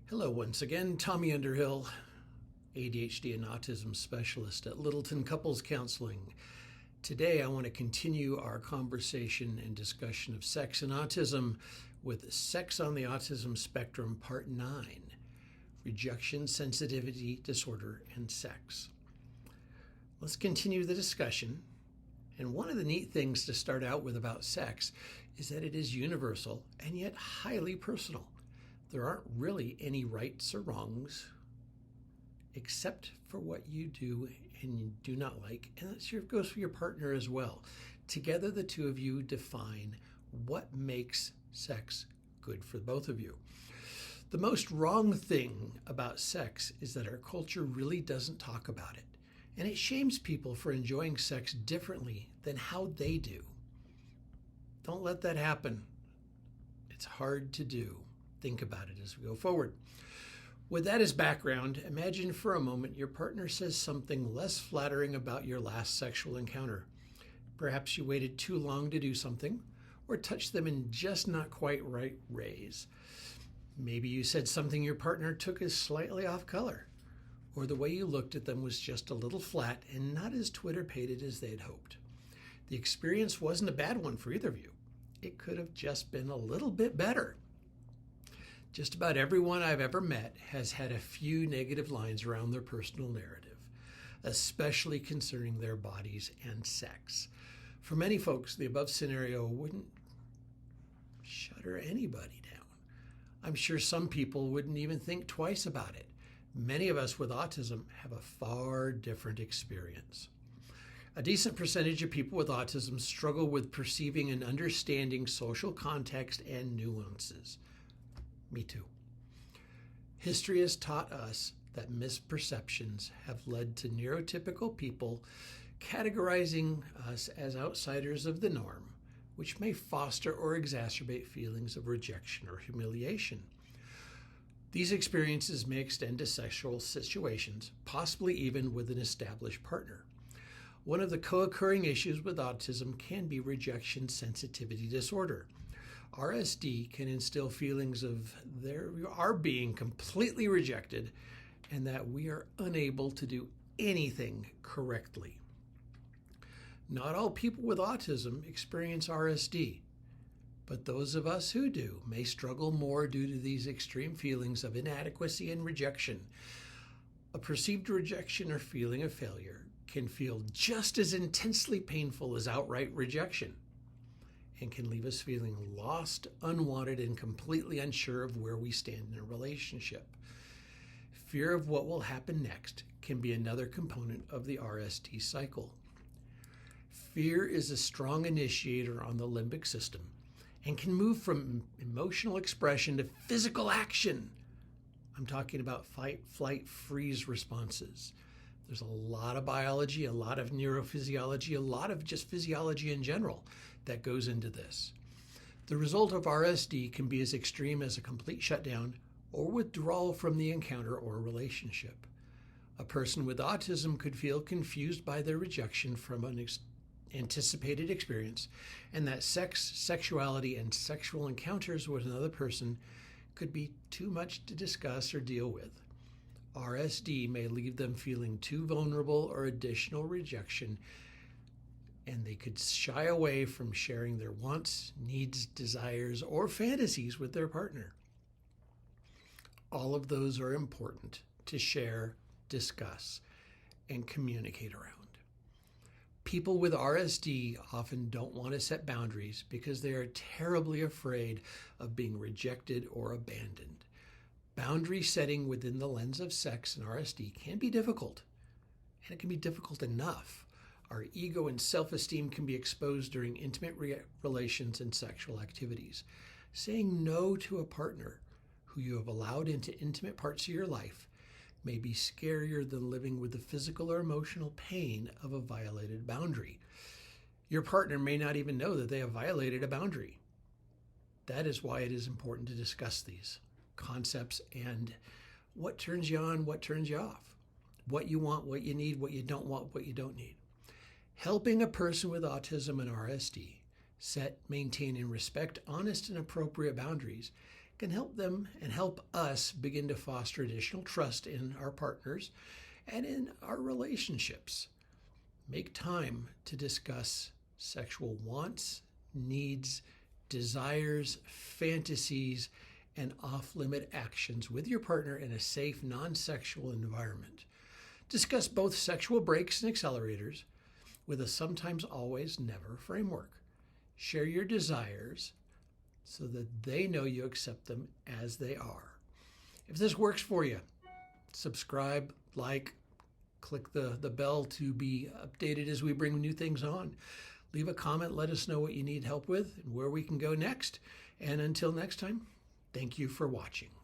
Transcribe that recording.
Hello once again, Tommy Underhill, ADHD and Autism Specialist at Littleton Couples Counseling. Today I want to continue our conversation and discussion of sex and autism with Sex on the Autism Spectrum Part 9, Rejection, Sensitivity, Disorder, and Sex. Let's continue the discussion. And one of the neat things to start out with about sex is that it is universal and yet highly personal. There aren't really any rights or wrongs except for what you do and you do not like. And that goes for your partner as well. Together, the two of you define what makes sex good for both of you. The most wrong thing about sex is that our culture really doesn't talk about it. And it shames people for enjoying sex differently than how they do. Don't let that happen. It's hard to do. Think about it as we go forward. With that as background, imagine for a moment your partner says something less flattering about your last sexual encounter. Perhaps you waited too long to do something, or touched them in just not quite right ways. Maybe you said something your partner took as slightly off color, or the way you looked at them was just a little flat and not as Twitter-pated as they'd hoped. The experience wasn't a bad one for either of you. It could have just been a little bit better. Just about everyone I've ever met has had a few negative lines around their personal narrative, especially concerning their bodies and sex. For many folks, the above scenario wouldn't shudder anybody down. I'm sure some people wouldn't even think twice about it. Many of us with autism have a far different experience. A decent percentage of people with autism struggle with perceiving and understanding social context and nuances. Me too. History has taught us that misperceptions have led to neurotypical people categorizing us as outsiders of the norm, which may foster or exacerbate feelings of rejection or humiliation. These experiences may extend to sexual situations, possibly even with an established partner. One of the co-occurring issues with autism can be rejection sensitivity disorder. RSD can instill feelings of we are being completely rejected and that we are unable to do anything correctly. Not all people with autism experience RSD, but those of us who do may struggle more due to these extreme feelings of inadequacy and rejection. A perceived rejection or feeling of failure can feel just as intensely painful as outright rejection, and can leave us feeling lost, unwanted, and completely unsure of where we stand in a relationship. Fear of what will happen next can be another component of the RSD cycle. Fear is a strong initiator on the limbic system and can move from emotional expression to physical action. I'm talking about fight, flight, freeze responses. There's a lot of biology, a lot of neurophysiology, a lot of just physiology in general that goes into this. The result of RSD can be as extreme as a complete shutdown or withdrawal from the encounter or relationship. A person with autism could feel confused by their rejection from an anticipated experience, and that sex, sexuality, and sexual encounters with another person could be too much to discuss or deal with. RSD may leave them feeling too vulnerable or additional rejection, and they could shy away from sharing their wants, needs, desires, or fantasies with their partner. All of those are important to share, discuss, and communicate around. People with RSD often don't want to set boundaries because they are terribly afraid of being rejected or abandoned. Boundary setting within the lens of sex and RSD can be difficult, and it can be difficult enough. Our ego and self-esteem can be exposed during intimate relations and sexual activities. Saying no to a partner who you have allowed into intimate parts of your life may be scarier than living with the physical or emotional pain of a violated boundary. Your partner may not even know that they have violated a boundary. That is why it is important to discuss these concepts and what turns you on, what turns you off, what you want, what you need, what you don't want, what you don't need. Helping a person with autism and RSD set, maintain, and respect honest and appropriate boundaries can help them and help us begin to foster additional trust in our partners and in our relationships. Make time to discuss sexual wants, needs, desires, fantasies, and off-limit actions with your partner in a safe, non-sexual environment. Discuss both sexual brakes and accelerators with a sometimes, always, never framework. Share your desires so that they know you accept them as they are. If this works for you, subscribe, like, click the bell to be updated as we bring new things on. Leave a comment, let us know what you need help with and where we can go next. And until next time, thank you for watching.